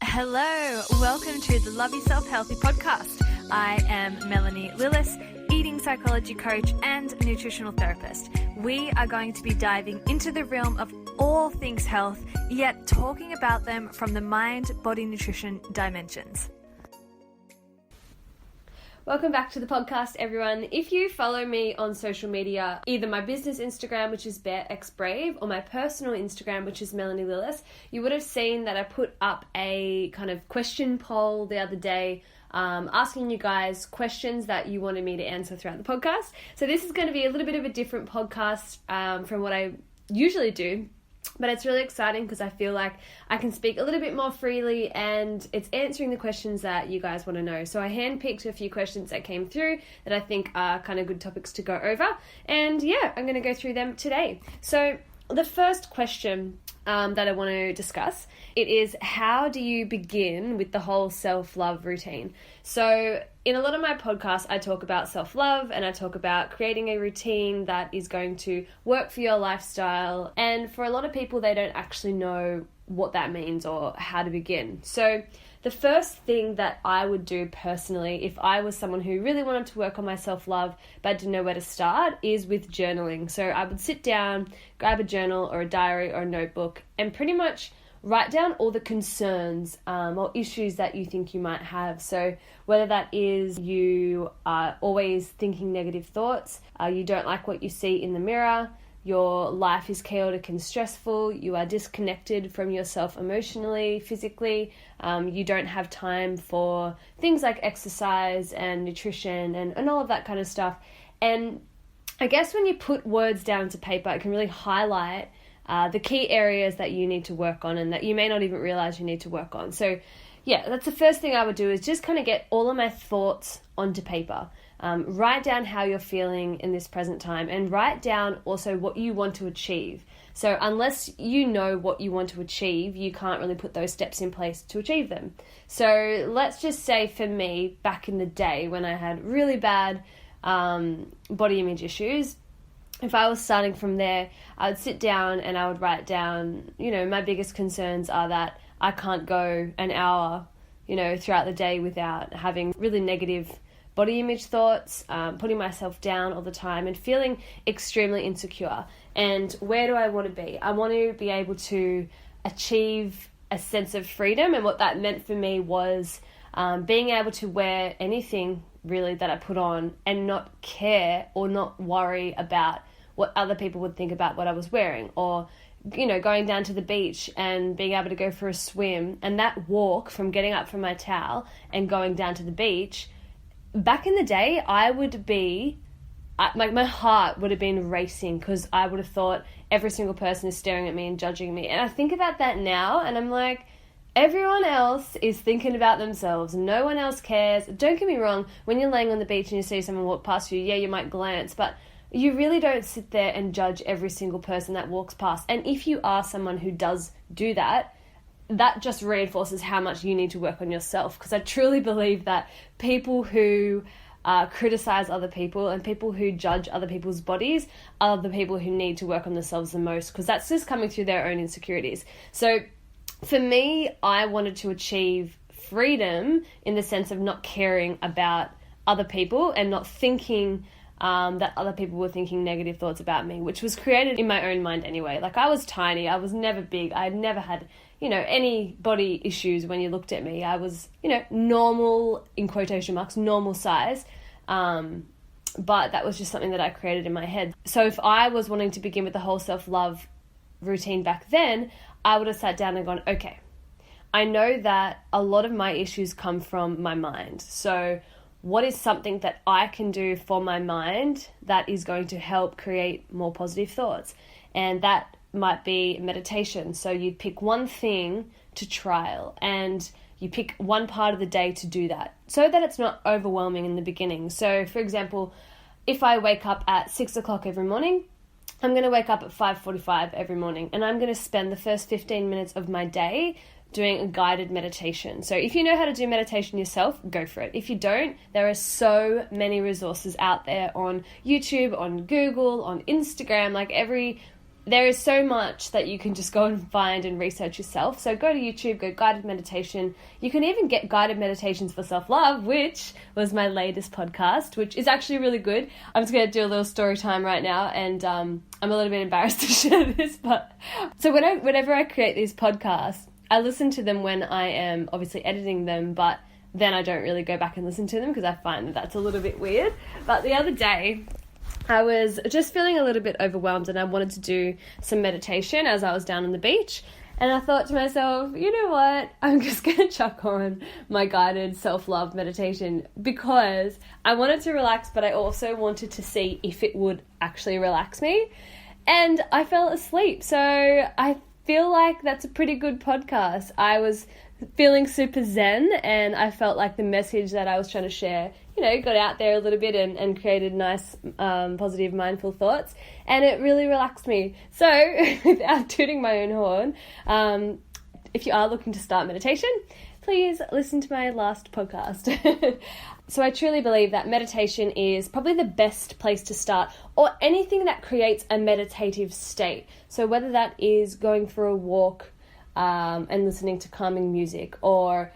Hello, welcome to the Love Yourself Healthy podcast. I am Melanie Lillis, eating psychology coach and nutritional therapist. We are going to be diving into the realm of all things health, yet talking about them from the mind, body, nutrition dimensions. Welcome back to the podcast, everyone. If you follow me on social media, either my business Instagram, which is BearXBrave, or my personal Instagram, which is Melanie Lillis, you would have seen that I put up a kind of question poll the other day, asking you guys questions that you wanted me to answer throughout the podcast. So this is going to be a little bit of a different podcast from what I usually do. But it's really exciting because I feel like I can speak a little bit more freely and it's answering the questions that you guys want to know. So I handpicked a few questions that came through that I think are kind of good topics to go over. And yeah, I'm going to go through them today. So the first question that I want to discuss, it is, how do you begin with the whole self-love routine? So in a lot of my podcasts, I talk about self-love and I talk about creating a routine that is going to work for your lifestyle. And for a lot of people, they don't actually know what that means or how to begin. So the first thing that I would do personally, if I was someone who really wanted to work on my self-love but didn't know where to start, is with journaling. So I would sit down, grab a journal or a diary or a notebook and pretty much write down all the concerns or issues that you think you might have. So whether that is you are always thinking negative thoughts, you don't like what you see in the mirror, your life is chaotic and stressful, you are disconnected from yourself emotionally, physically, you don't have time for things like exercise and nutrition and all of that kind of stuff. And I guess when you put words down to paper, it can really highlight the key areas that you need to work on and that you may not even realize you need to work on. So yeah, that's the first thing I would do, is just kind of get all of my thoughts onto paper. Write down how you're feeling in this present time and write down also what you want to achieve. So unless you know what you want to achieve, you can't really put those steps in place to achieve them. So let's just say for me, back in the day when I had really bad body image issues, if I was starting from there, I would sit down and I would write down, my biggest concerns are that I can't go an hour, throughout the day without having really negative body image thoughts, putting myself down all the time and feeling extremely insecure. And where do I want to be? I want to be able to achieve a sense of freedom. And what that meant for me was being able to wear anything really that I put on and not care or not worry about what other people would think about what I was wearing, or going down to the beach and being able to go for a swim. And that walk from getting up from my towel and going down to the beach, back in the day, I would be, my heart would have been racing because I would have thought every single person is staring at me and judging me. And I think about that now and I'm like, everyone else is thinking about themselves. No one else cares. Don't get me wrong, when you're laying on the beach and you see someone walk past you, yeah, you might glance, but you really don't sit there and judge every single person that walks past. And if you are someone who does do that, that just reinforces how much you need to work on yourself. Because I truly believe that people who criticize other people and people who judge other people's bodies are the people who need to work on themselves the most, because that's just coming through their own insecurities. So for me, I wanted to achieve freedom in the sense of not caring about other people and not thinking that other people were thinking negative thoughts about me, which was created in my own mind anyway. Like, I was tiny, I was never big, I had never had, any body issues when you looked at me. I was, normal, in quotation marks, normal size. But that was just something that I created in my head. So if I was wanting to begin with the whole self-love routine back then, I would have sat down and gone, okay, I know that a lot of my issues come from my mind. So what is something that I can do for my mind that is going to help create more positive thoughts? And that might be meditation. So you'd pick one thing to trial and you pick one part of the day to do that so that it's not overwhelming in the beginning. So for example, if I wake up at 6 o'clock every morning, I'm going to wake up at 5:45 every morning and I'm going to spend the first 15 minutes of my day doing a guided meditation. So if you know how to do meditation yourself, go for it. If you don't, there are so many resources out there on YouTube, on Google, on Instagram, like every there is so much that you can just go and find and research yourself. So go to YouTube, go guided meditation. You can even get guided meditations for self-love, which was my latest podcast, which is actually really good. I'm just going to do a little story time right now, and I'm a little bit embarrassed to share this. But so whenever I create these podcasts, I listen to them when I am obviously editing them, but then I don't really go back and listen to them because I find that that's a little bit weird. But the other day, I was just feeling a little bit overwhelmed and I wanted to do some meditation as I was down on the beach. And I thought to myself, you know what? I'm just going to chuck on my guided self-love meditation because I wanted to relax, but I also wanted to see if it would actually relax me. And I fell asleep. So I feel like that's a pretty good podcast. I was feeling super zen and I felt like the message that I was trying to share, got out there a little bit and created nice, positive, mindful thoughts, and it really relaxed me. So, without tooting my own horn, if you are looking to start meditation, please listen to my last podcast. So I truly believe that meditation is probably the best place to start, or anything that creates a meditative state. So whether that is going for a walk and listening to calming music, or,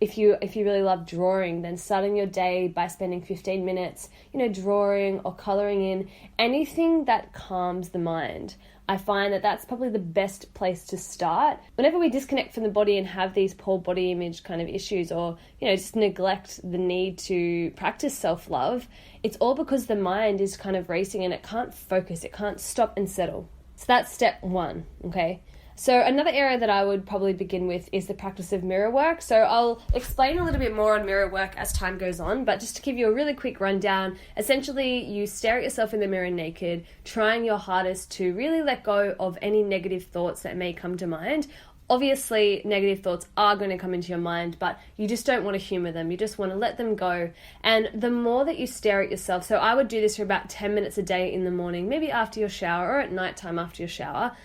if you really love drawing, then starting your day by spending 15 minutes, drawing or coloring in, anything that calms the mind. I find that that's probably the best place to start. Whenever we disconnect from the body and have these poor body image kind of issues, or, just neglect the need to practice self-love, it's all because the mind is kind of racing and it can't focus, it can't stop and settle. So that's step one, okay? So another area that I would probably begin with is the practice of mirror work. So I'll explain a little bit more on mirror work as time goes on, but just to give you a really quick rundown, essentially you stare at yourself in the mirror naked, trying your hardest to really let go of any negative thoughts that may come to mind. Obviously, negative thoughts are going to come into your mind, but you just don't want to humor them. You just want to let them go. And the more that you stare at yourself, so I would do this for about 10 minutes a day in the morning, maybe after your shower or at nighttime after your shower.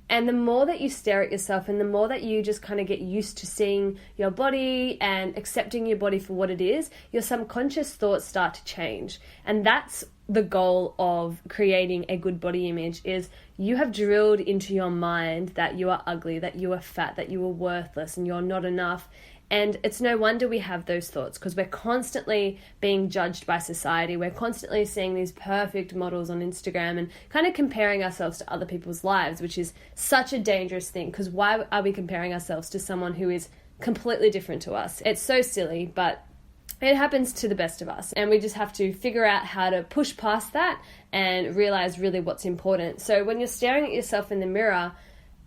And the more that you stare at yourself and the more that you just kind of get used to seeing your body and accepting your body for what it is, your subconscious thoughts start to change. And that's the goal of creating a good body image, is you have drilled into your mind that you are ugly, that you are fat, that you are worthless and you're not enough. And it's no wonder we have those thoughts, because we're constantly being judged by society. We're constantly seeing these perfect models on Instagram and kind of comparing ourselves to other people's lives, which is such a dangerous thing, because why are we comparing ourselves to someone who is completely different to us? It's so silly, but it happens to the best of us, and we just have to figure out how to push past that and realize really what's important. So when you're staring at yourself in the mirror,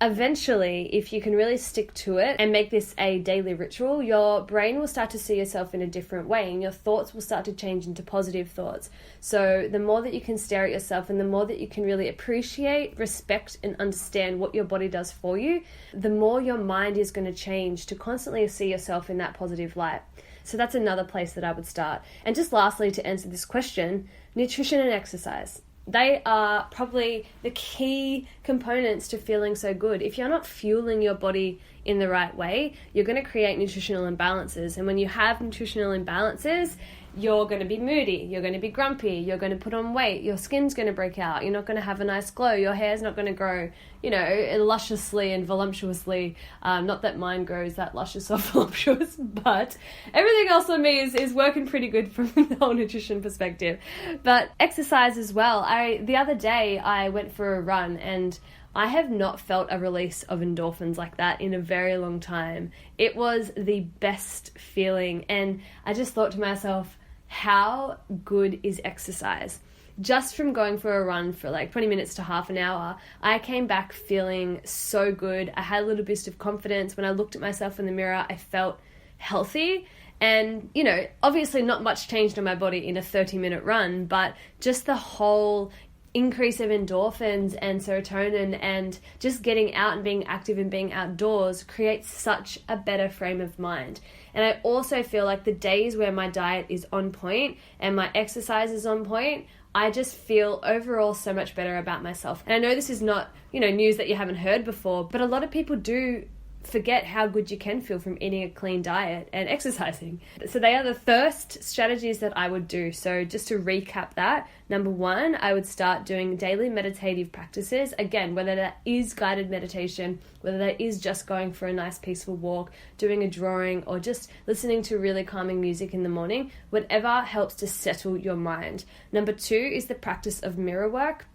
eventually, if you can really stick to it and make this a daily ritual, your brain will start to see yourself in a different way and your thoughts will start to change into positive thoughts. So the more that you can stare at yourself and the more that you can really appreciate, respect and understand what your body does for you, the more your mind is going to change to constantly see yourself in that positive light. So that's another place that I would start. And just lastly, to answer this question, nutrition and exercise. They are probably the key components to feeling so good. If you're not fueling your body in the right way, you're going to create nutritional imbalances. And when you have nutritional imbalances, you're going to be moody, you're going to be grumpy, you're going to put on weight, your skin's going to break out, you're not going to have a nice glow, your hair's not going to grow, lusciously and voluptuously. Not that mine grows that luscious or voluptuous, but everything else on me is working pretty good from the whole nutrition perspective. But exercise as well. The other day I went for a run and I have not felt a release of endorphins like that in a very long time. It was the best feeling, and I just thought to myself, how good is exercise? Just from going for a run for like 20 minutes to half an hour, I came back feeling so good. I had a little boost of confidence. When I looked at myself in the mirror, I felt healthy. And, obviously not much changed on my body in a 30-minute run, but just the whole increase of endorphins and serotonin and just getting out and being active and being outdoors creates such a better frame of mind. And I also feel like the days where my diet is on point and my exercise is on point, I just feel overall so much better about myself. And I know this is not, news that you haven't heard before, but a lot of people do forget how good you can feel from eating a clean diet and exercising. So they are the first strategies that I would do. So just to recap that, number one, I would start doing daily meditative practices. Again, whether that is guided meditation, whether that is just going for a nice peaceful walk, doing a drawing, or just listening to really calming music in the morning, whatever helps to settle your mind. Number two is the practice of mirror work.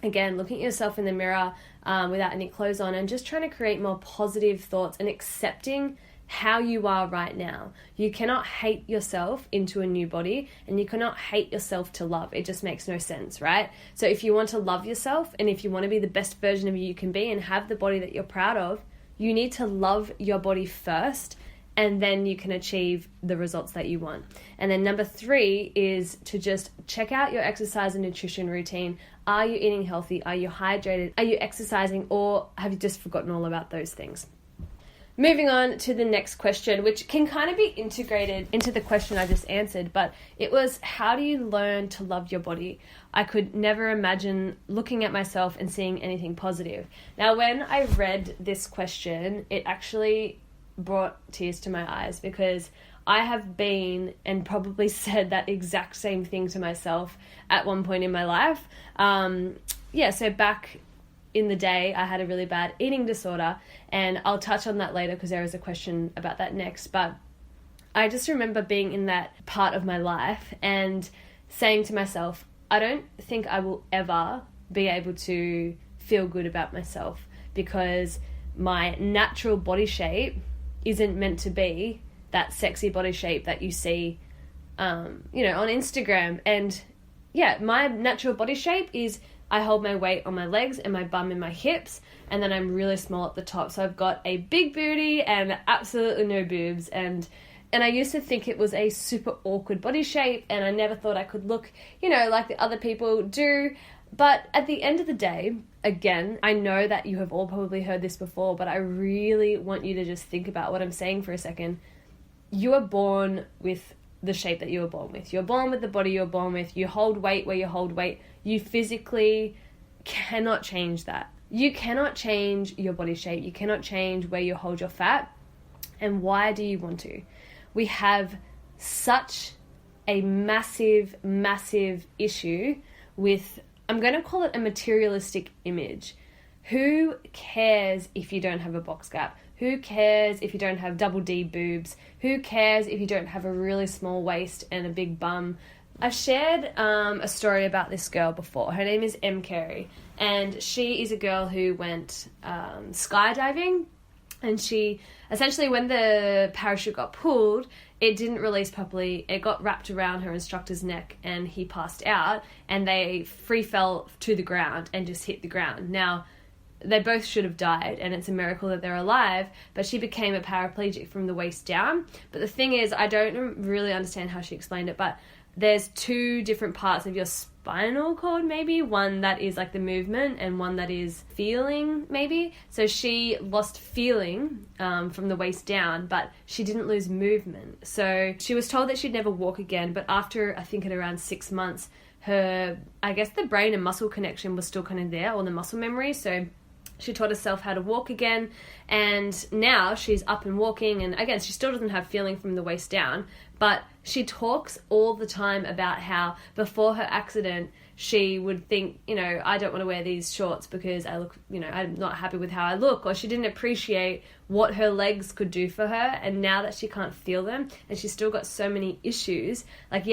Again, looking at yourself in the mirror without any clothes on and just trying to create more positive thoughts and accepting how you are right now. You cannot hate yourself into a new body, and you cannot hate yourself to love. It just makes no sense, right? So if you want to love yourself, and if you want to be the best version of you can be and have the body that you're proud of, you need to love your body first, and then you can achieve the results that you want. And then number three is to just check out your exercise and nutrition routine. Are you eating healthy? Are you hydrated? Are you exercising? Or have you just forgotten all about those things? Moving on to the next question, which can kind of be integrated into the question I just answered, but it was, how do you learn to love your body? I could never imagine looking at myself and seeing anything positive. Now, when I read this question, it actually brought tears to my eyes, because I have been and probably said that exact same thing to myself at one point in my life. So back in the day, I had a really bad eating disorder, and I'll touch on that later because there is a question about that next. But I just remember being in that part of my life and saying to myself, I don't think I will ever be able to feel good about myself, because my natural body shape isn't meant to be that sexy body shape that you see, on Instagram. And yeah, my natural body shape is I hold my weight on my legs and my bum and my hips, and then I'm really small at the top. So I've got a big booty and absolutely no boobs. And I used to think it was a super awkward body shape, and I never thought I could look, like the other people do. But at the end of the day, again, I know that you have all probably heard this before, but I really want you to just think about what I'm saying for a second. You are born with the shape that you were born with. You're born with the body you're born with. You hold weight where you hold weight. You physically cannot change that. You cannot change your body shape. You cannot change where you hold your fat. And why do you want to? We have such a massive, massive issue with, I'm going to call it a materialistic image. Who cares if you don't have a box gap? Who cares if you don't have double D boobs? Who cares if you don't have a really small waist and a big bum? I've shared a story about this girl before. Her name is M. Carey, and she is a girl who went skydiving, and she essentially, when the parachute got pulled, it didn't release properly. It got wrapped around her instructor's neck, and he passed out, and they free fell to the ground and just hit the ground. Now, they both should have died, and it's a miracle that they're alive, but she became a paraplegic from the waist down. But the thing is, I don't really understand how she explained it, but there's two different parts of your spinal cord, maybe. One that is like the movement, and one that is feeling, maybe. So she lost feeling from the waist down, but she didn't lose movement. So she was told that she'd never walk again, but after, I think at around 6 months, the brain and muscle connection was still kind of there, or the muscle memory. So she taught herself how to walk again, and now she's up and walking, and again, she still doesn't have feeling from the waist down, but she talks all the time about how before her accident, she would think, I don't want to wear these shorts because I look, I'm not happy with how I look, or she didn't appreciate what her legs could do for her, and now that she can't feel them, and she's still got so many issues,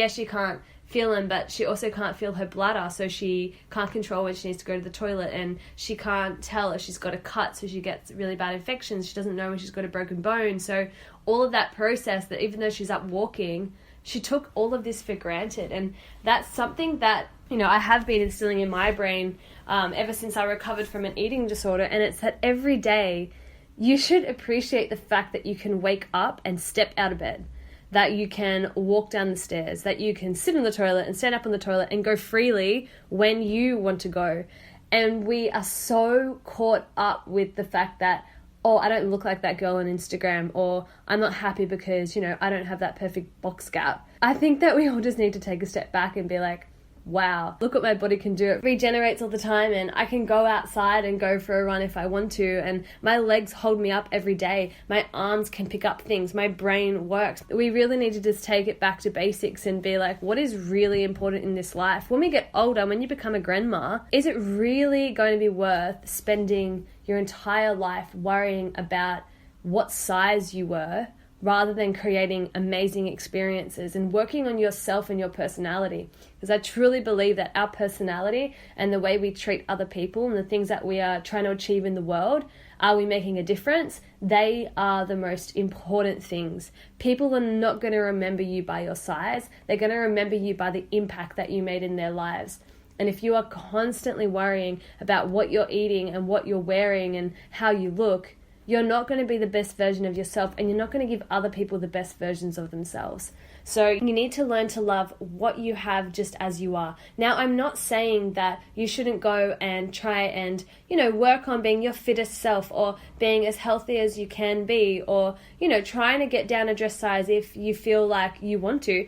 she can't feel them, but she also can't feel her bladder, so she can't control when she needs to go to the toilet, and she can't tell if she's got a cut, so she gets really bad infections. She doesn't know when she's got a broken bone. So all of that process, that even though she's up walking, she took all of this for granted. And that's something that I have been instilling in my brain ever since I recovered from an eating disorder, and it's that every day you should appreciate the fact that you can wake up and step out of bed, that you can walk down the stairs, that you can sit in the toilet and stand up on the toilet and go freely when you want to go. And we are so caught up with the fact that, I don't look like that girl on Instagram, or I'm not happy because, I don't have that perfect box gap. I think that we all just need to take a step back and be like, wow, look what my body can do. It regenerates all the time, and I can go outside and go for a run if I want to, and my legs hold me up every day. My arms can pick up things. My brain works. We really need to just take it back to basics and be like, what is really important in this life? When we get older, when you become a grandma, is it really going to be worth spending your entire life worrying about what size you were, rather than creating amazing experiences and working on yourself and your personality? Because I truly believe that our personality and the way we treat other people and the things that we are trying to achieve in the world, are we making a difference? They are the most important things. People are not going to remember you by your size. They're going to remember you by the impact that you made in their lives. And if you are constantly worrying about what you're eating and what you're wearing and how you look, you're not going to be the best version of yourself, and you're not going to give other people the best versions of themselves. So you need to learn to love what you have just as you are. Now, I'm not saying that you shouldn't go and try and, work on being your fittest self, or being as healthy as you can be, or, trying to get down a dress size if you feel like you want to.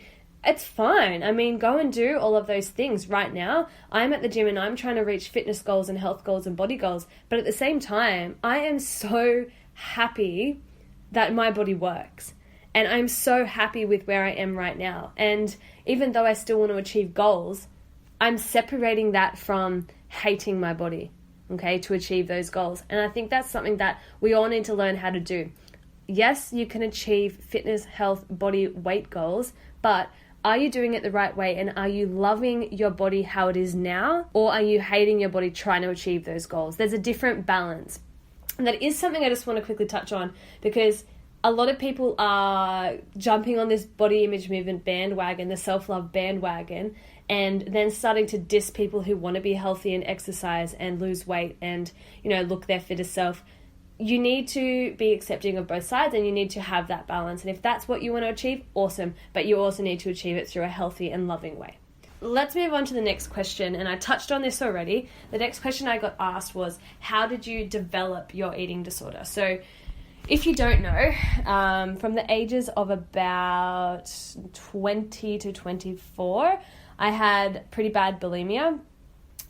It's fine. I mean, go and do all of those things. Right now, I'm at the gym and I'm trying to reach fitness goals and health goals and body goals. But at the same time, I am so happy that my body works. And I'm so happy with where I am right now. And even though I still want to achieve goals, I'm separating that from hating my body, okay, to achieve those goals. And I think that's something that we all need to learn how to do. Yes, you can achieve fitness, health, body, weight goals, but are you doing it the right way, and are you loving your body how it is now, or are you hating your body trying to achieve those goals? There's a different balance. And that is something I just want to quickly touch on, because a lot of people are jumping on this body image movement bandwagon, the self-love bandwagon, and then starting to diss people who want to be healthy and exercise and lose weight and, look their fittest self. You need to be accepting of both sides, and you need to have that balance. And if that's what you want to achieve, awesome. But you also need to achieve it through a healthy and loving way. Let's move on to the next question. And I touched on this already. The next question I got asked was, how did you develop your eating disorder? So if you don't know, from the ages of about 20 to 24, I had pretty bad bulimia.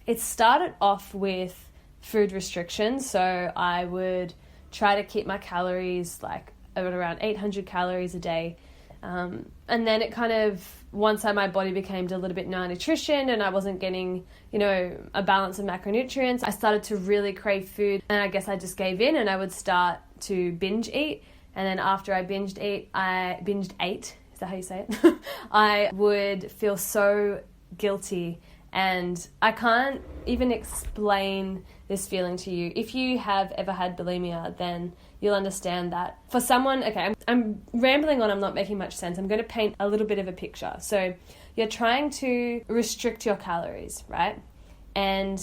It started off with food restrictions, so I would try to keep my calories like at around 800 calories a day, and then it kind of, once my body became a little bit malnutrition and I wasn't getting a balance of macronutrients, I started to really crave food, and I guess I just gave in and I would start to binge eat. And then after I binged ate, is that how you say it? I would feel so guilty. And I can't even explain this feeling to you. If you have ever had bulimia, then you'll understand that. For someone, okay, I'm rambling on, I'm not making much sense. I'm going to paint a little bit of a picture. So you're trying to restrict your calories, right? And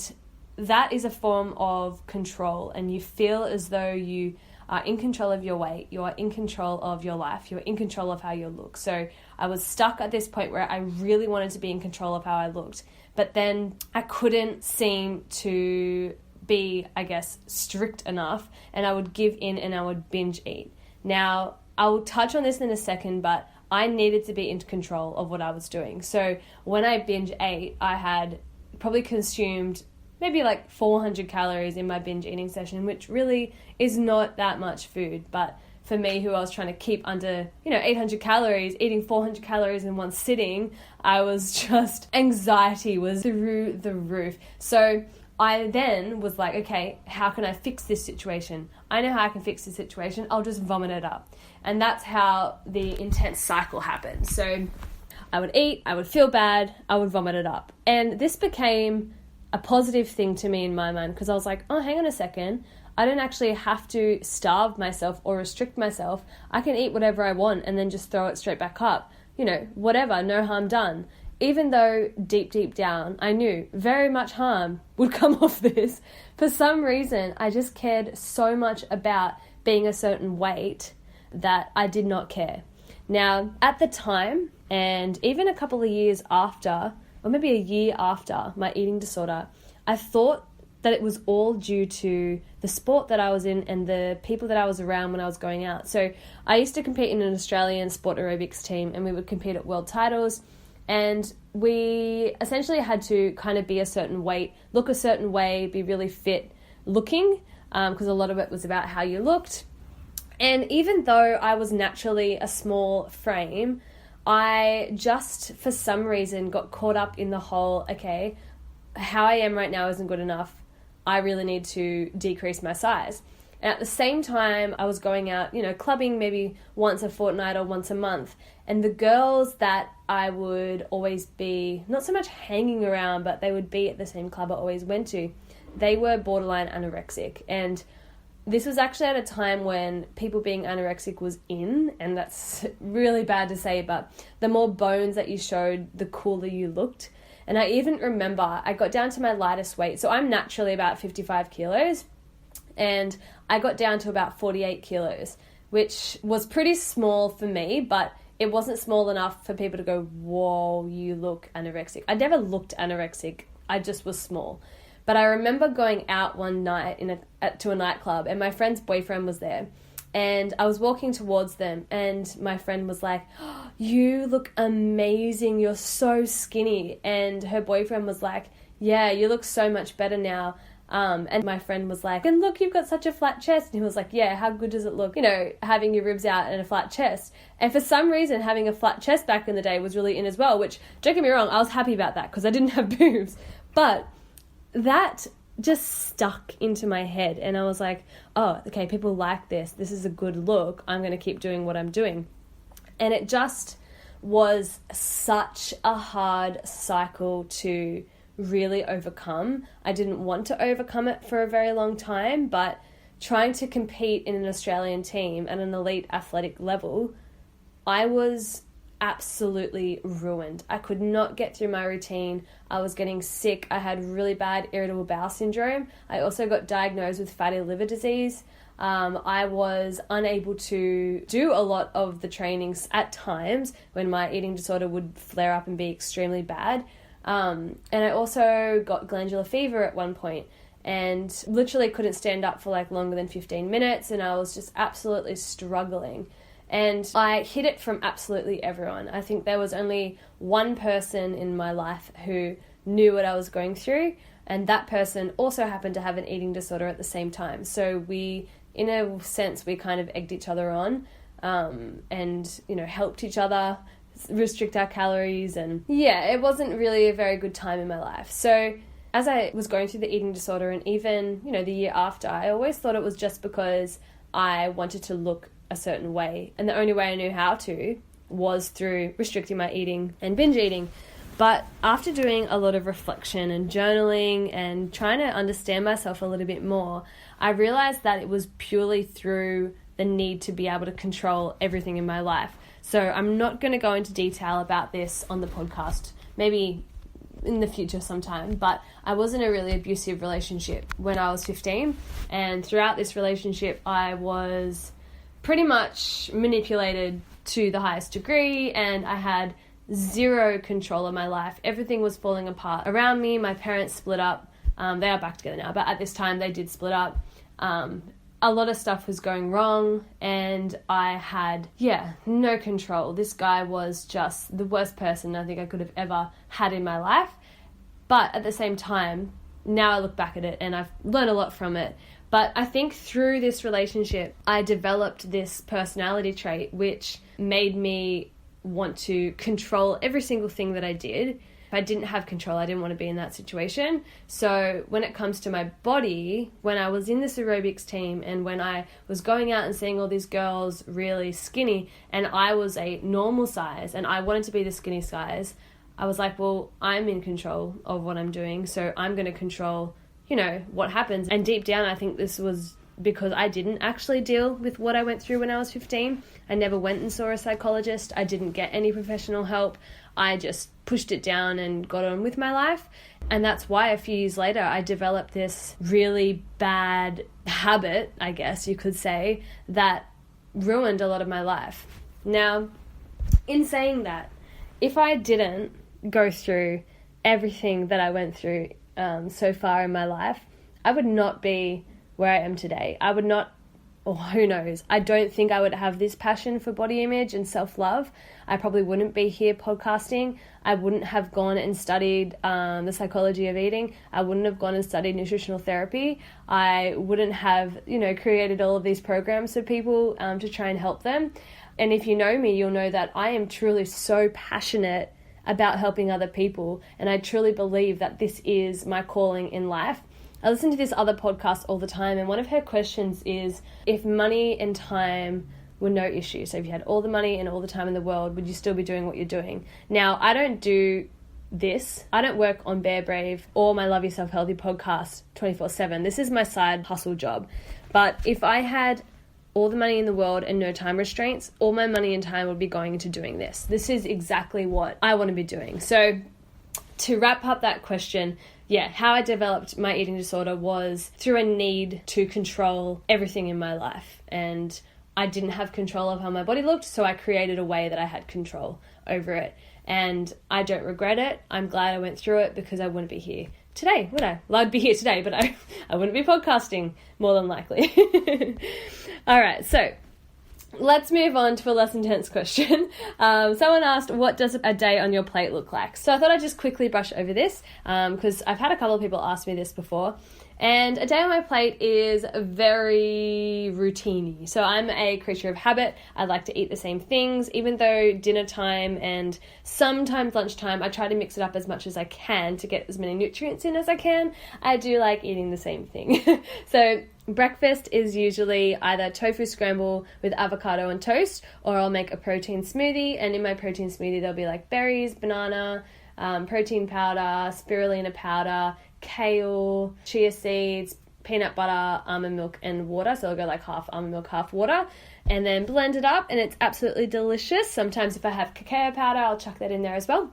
that is a form of control, and you feel as though you are in control of your weight, you are in control of your life, you're in control of how you look. So I was stuck at this point where I really wanted to be in control of how I looked, but then I couldn't seem to be, I guess, strict enough, and I would give in and I would binge eat. Now, I will touch on this in a second, but I needed to be in control of what I was doing. So when I binge ate, I had probably consumed maybe like 400 calories in my binge eating session, which really is not that much food. But for me, who I was trying to keep under, 800 calories, eating 400 calories in one sitting, anxiety was through the roof. So I then was like, okay, how can I fix this situation? I know how I can fix this situation. I'll just vomit it up. And that's how the intense cycle happened. So I would eat, I would feel bad, I would vomit it up. And this became a positive thing to me in my mind, because I was like, oh, hang on a second. I don't actually have to starve myself or restrict myself. I can eat whatever I want and then just throw it straight back up. Whatever, no harm done. Even though deep down, I knew very much harm would come off this. For some reason, I just cared so much about being a certain weight that I did not care. Now, at the time, and even a couple of years after, or maybe a year after my eating disorder, I thought that it was all due to the sport that I was in and the people that I was around when I was going out. So I used to compete in an Australian sport aerobics team, and we would compete at world titles. And we essentially had to kind of be a certain weight, look a certain way, be really fit looking, because a lot of it was about how you looked. And even though I was naturally a small frame, I just, for some reason, got caught up in the whole, okay, how I am right now isn't good enough. I really need to decrease my size. And at the same time, I was going out, clubbing maybe once a fortnight or once a month. And the girls that I would always be, not so much hanging around, but they would be at the same club I always went to, they were borderline anorexic. And this was actually at a time when people being anorexic was in, and that's really bad to say, but the more bones that you showed, the cooler you looked. And I even remember I got down to my lightest weight. So I'm naturally about 55 kilos. And I got down to about 48 kilos, which was pretty small for me, but it wasn't small enough for people to go, whoa, you look anorexic. I never looked anorexic. I just was small. But I remember going out one night to a nightclub, and my friend's boyfriend was there. And I was walking towards them, and my friend was like, oh, you look amazing. You're so skinny. And her boyfriend was like, yeah, you look so much better now. And my friend was like, and look, you've got such a flat chest. And he was like, yeah, how good does it look, having your ribs out and a flat chest? And for some reason, having a flat chest back in the day was really in as well, which, don't get me wrong, I was happy about that because I didn't have boobs. But that just stuck into my head. And I was like, oh, okay, people like this. This is a good look. I'm going to keep doing what I'm doing. And it just was such a hard cycle to really overcome. I didn't want to overcome it for a very long time, but trying to compete in an Australian team at an elite athletic level, I was absolutely ruined. I could not get through my routine. I was getting sick. I had really bad irritable bowel syndrome. I also got diagnosed with fatty liver disease. I was unable to do a lot of the trainings at times when my eating disorder would flare up and be extremely bad. And I also got glandular fever at one point and literally couldn't stand up for like longer than 15 minutes, and I was just absolutely struggling. And I hid it from absolutely everyone. I think there was only one person in my life who knew what I was going through, and that person also happened to have an eating disorder at the same time. So we, in a sense, we kind of egged each other on, and, helped each other restrict our calories. And yeah, it wasn't really a very good time in my life. So as I was going through the eating disorder, and even, the year after, I always thought it was just because I wanted to look a certain way, and the only way I knew how to was through restricting my eating and binge eating. But after doing a lot of reflection and journaling and trying to understand myself a little bit more, I realized that it was purely through the need to be able to control everything in my life. So I'm not going to go into detail about this on the podcast, maybe in the future sometime, but I was in a really abusive relationship when I was 15, and throughout this relationship I was pretty much manipulated to the highest degree, and I had zero control of my life. Everything was falling apart around me. My parents split up. They are back together now, but at this time they did split up. A lot of stuff was going wrong, and I had, no control. This guy was just the worst person I think I could have ever had in my life. But at the same time, now I look back at it and I've learned a lot from it. But I think through this relationship, I developed this personality trait which made me want to control every single thing that I did. If I didn't have control, I didn't want to be in that situation. So when it comes to my body, when I was in this aerobics team and when I was going out and seeing all these girls really skinny and I was a normal size and I wanted to be the skinny size, I was like, well, I'm in control of what I'm doing, so I'm going to control what happens. And deep down, I think this was because I didn't actually deal with what I went through when I was 15. I never went and saw a psychologist. I didn't get any professional help. I just pushed it down and got on with my life. And that's why a few years later, I developed this really bad habit, I guess you could say, that ruined a lot of my life. Now, in saying that, if I didn't go through everything that I went through so far in my life, I would not be where I am today. I would not or who knows, I don't think I would have this passion for body image and self-love. I probably wouldn't be here podcasting. I wouldn't have gone and studied the psychology of eating. I wouldn't have gone and studied nutritional therapy. I wouldn't have, created all of these programs for people to try and help them. And if you know me, you'll know that I am truly so passionate about helping other people. And I truly believe that this is my calling in life. I listen to this other podcast all the time, and one of her questions is, if money and time were no issue, so if you had all the money and all the time in the world, would you still be doing what you're doing? Now, I don't do this. I don't work on Bear Brave or my Love Yourself Healthy podcast 24/7. This is my side hustle job. But if I had all the money in the world and no time restraints, all my money and time would be going into doing this. This is exactly what I want to be doing. So to wrap up that question, how I developed my eating disorder was through a need to control everything in my life. And I didn't have control of how my body looked, so I created a way that I had control over it. And I don't regret it. I'm glad I went through it, because I wouldn't be here today, would I? Well, I'd be here today, but I wouldn't be podcasting, more than likely. All right, so let's move on to a less intense question. Someone asked, what does a day on your plate look like? So I thought I'd just quickly brush over this, because I've had a couple of people ask me this before. And a day on my plate is very routine-y. So I'm a creature of habit. I like to eat the same things, even though dinner time and sometimes lunchtime, I try to mix it up as much as I can to get as many nutrients in as I can. I do like eating the same thing. So breakfast is usually either tofu scramble with avocado and toast, or I'll make a protein smoothie. And in my protein smoothie, there'll be like berries, banana, protein powder, spirulina powder, kale, chia seeds, peanut butter, almond milk, and water. So I'll go like half almond milk, half water, and then blend it up, and it's absolutely delicious. Sometimes if I have cacao powder, I'll chuck that in there as well.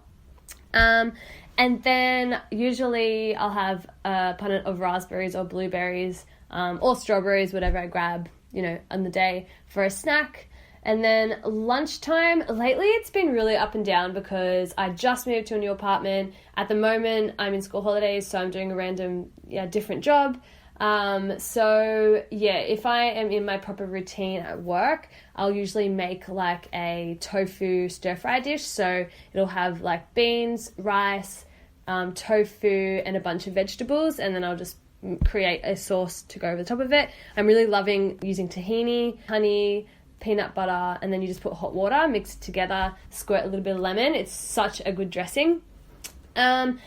And then usually I'll have a punnet of raspberries or blueberries, or strawberries, whatever I grab, on the day for a snack. And then lunchtime, lately it's been really up and down because I just moved to a new apartment. At the moment, I'm in school holidays, so I'm doing a random, different job. If I am in my proper routine at work, I'll usually make like a tofu stir-fry dish. So it'll have like beans, rice, tofu, and a bunch of vegetables, and then I'll just create a sauce to go over the top of it. I'm really loving using tahini, honey, peanut butter, and then you just put hot water, mix it together, squirt a little bit of lemon. It's such a good dressing. And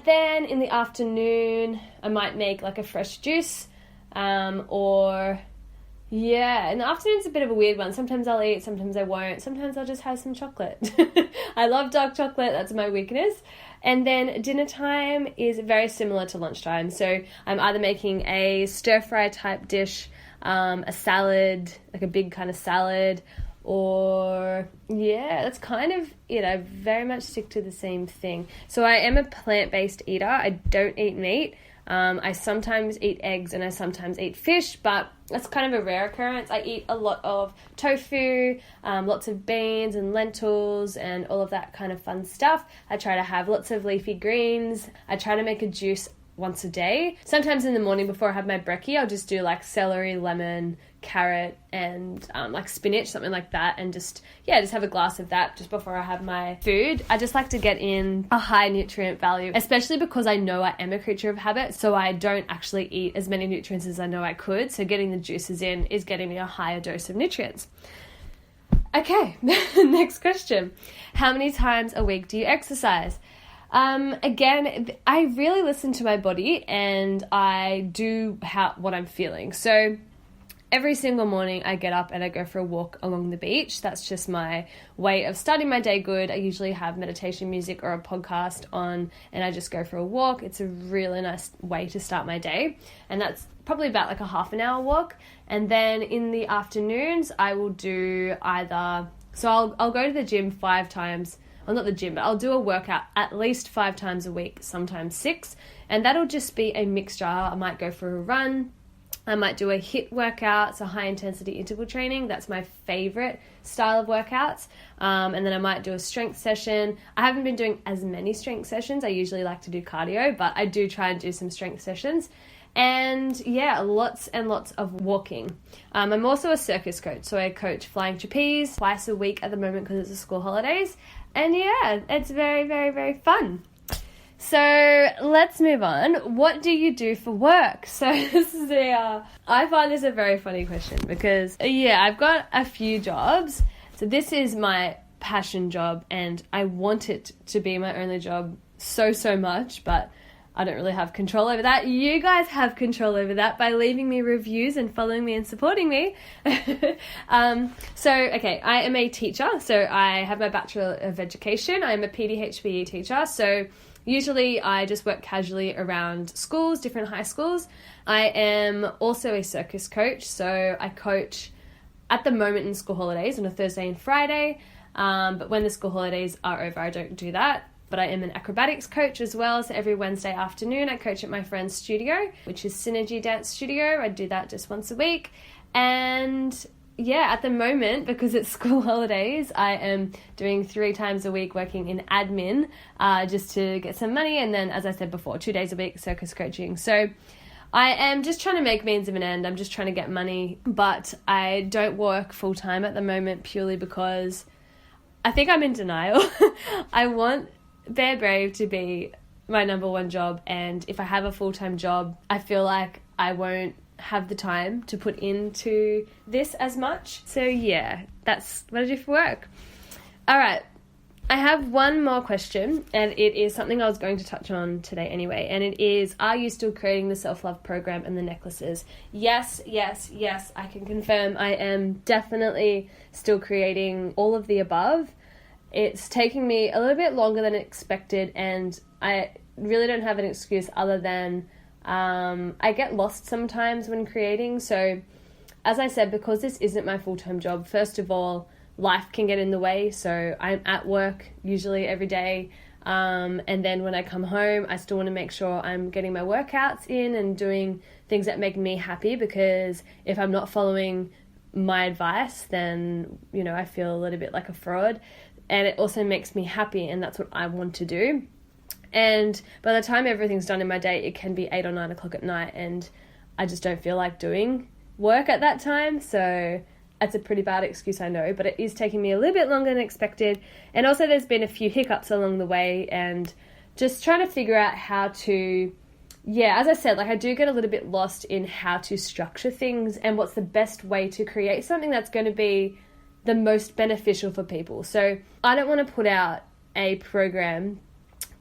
then in the afternoon, I might make like a fresh juice, in the afternoon it's a bit of a weird one. Sometimes I'll eat, sometimes I won't. Sometimes I'll just have some chocolate. I love dark chocolate. That's my weakness. And then dinner time is very similar to lunchtime. So I'm either making a stir-fry type dish, a salad, like a big kind of salad, or that's kind of it. I very much stick to the same thing. So I am a plant-based eater. I don't eat meat. I sometimes eat eggs and I sometimes eat fish, but that's kind of a rare occurrence. I eat a lot of tofu, lots of beans and lentils and all of that kind of fun stuff. I try to have lots of leafy greens. I try to make a juice once a day. Sometimes in the morning before I have my brekkie, I'll just do like celery, lemon, carrot, and like spinach, something like that, and just have a glass of that just before I have my food. I just like to get in a high nutrient value, especially because I know I am a creature of habit, so I don't actually eat as many nutrients as I know I could. So getting the juices in is getting me a higher dose of nutrients. Okay, next question. How many times a week do you exercise? Again, I really listen to my body and I do what I'm feeling. So every single morning I get up and I go for a walk along the beach. That's just my way of starting my day good. I usually have meditation music or a podcast on and I just go for a walk. It's a really nice way to start my day. And that's probably about like a half an hour walk. And then in the afternoons, I will do I'll go to the gym 5 times. Well, not the gym, but I'll do a workout at least 5 times a week, sometimes 6. And that'll just be a mixture. I might go for a run. I might do a HIIT workout, so high intensity interval training. That's my favorite style of workouts. And then I might do a strength session. I haven't been doing as many strength sessions. I usually like to do cardio, but I do try and do some strength sessions. And yeah, lots and lots of walking. I'm also a circus coach, so I coach flying trapeze twice a week at the moment because it's the school holidays. And yeah, it's very, very, very fun. So let's move on. What do you do for work? So this is I find this a very funny question because I've got a few jobs. So this is my passion job and I want it to be my only job so much, but I don't really have control over that. You guys have control over that by leaving me reviews and following me and supporting me. I am a teacher. So I have my Bachelor of Education. I'm a PDHPE teacher. So usually I just work casually around schools, different high schools. I am also a circus coach. So I coach at the moment in school holidays on a Thursday and Friday. But when the school holidays are over, I don't do that. But I am an acrobatics coach as well. So every Wednesday afternoon, I coach at my friend's studio, which is Synergy Dance Studio. I do that just once a week. And yeah, at the moment, because it's school holidays, I am doing 3 times a week working in admin just to get some money. And then, as I said before, 2 days a week circus coaching. So I am just trying to make means of an end. I'm just trying to get money. But I don't work full time at the moment purely because I think I'm in denial. I want Bear Brave to be my number one job, and if I have a full-time job, I feel like I won't have the time to put into this as much. So yeah, that's what I do for work. All right, I have one more question, and it is something I was going to touch on today anyway, and it is, are you still creating the self-love program and the necklaces? Yes, I can confirm I am definitely still creating all of the above. It's taking me a little bit longer than expected, and I really don't have an excuse other than I get lost sometimes when creating. So as I said, because this isn't my full-time job, first of all, life can get in the way. So I'm at work usually every day, and then when I come home, I still want to make sure I'm getting my workouts in and doing things that make me happy, because if I'm not following my advice, then, you know, I feel a little bit like a fraud. And it also makes me happy, and that's what I want to do. And by the time everything's done in my day, it can be 8 or 9 o'clock at night, and I just don't feel like doing work at that time. So that's a pretty bad excuse, I know, but it is taking me a little bit longer than expected. And also there's been a few hiccups along the way, and just trying to figure out how to, as I said, like I do get a little bit lost in how to structure things and what's the best way to create something that's going to be the most beneficial for people. So I don't want to put out a program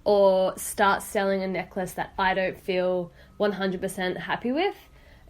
or start selling a necklace that I don't feel 100% happy with.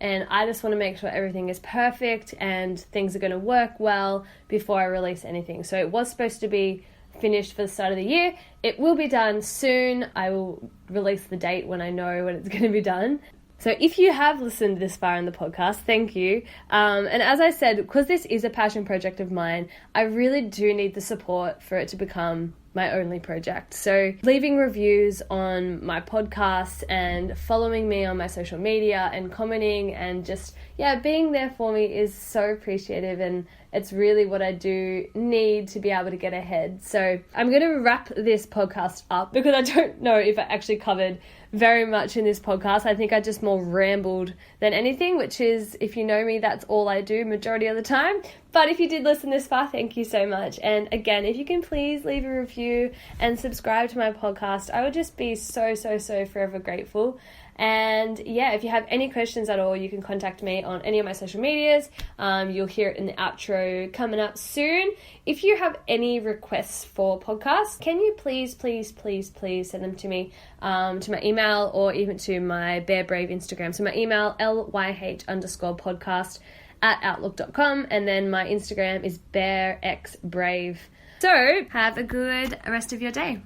And I just want to make sure everything is perfect and things are going to work well before I release anything. So it was supposed to be finished for the start of the year. It will be done soon. I will release the date when I know when it's going to be done. So if you have listened this far in the podcast, thank you. And as I said, because this is a passion project of mine, I really do need the support for it to become my only project. So leaving reviews on my podcast and following me on my social media and commenting and just, being there for me is so appreciative, and it's really what I do need to be able to get ahead. So I'm going to wrap this podcast up because I don't know if I actually covered very much in this podcast. I think I just more rambled than anything, which is, if you know me, that's all I do majority of the time. But if you did listen this far, thank you so much. And again, if you can please leave a review and subscribe to my podcast, I would just be so forever grateful. And if you have any questions at all, you can contact me on any of my social medias. You'll hear it in the outro coming up soon. If you have any requests for podcasts, can you please send them to me, to my email or even to my Bear Brave Instagram. So my email, lyh_podcast@outlook.com, and then my Instagram is bearxbrave. So have a good rest of your day.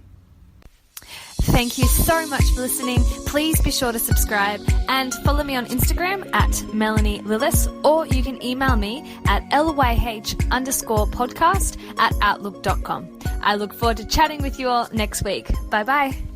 Thank you so much for listening. Please be sure to subscribe and follow me on Instagram at Melanie Lillis, or you can email me at lyh_podcast@outlook.com. I look forward to chatting with you all next week. Bye bye.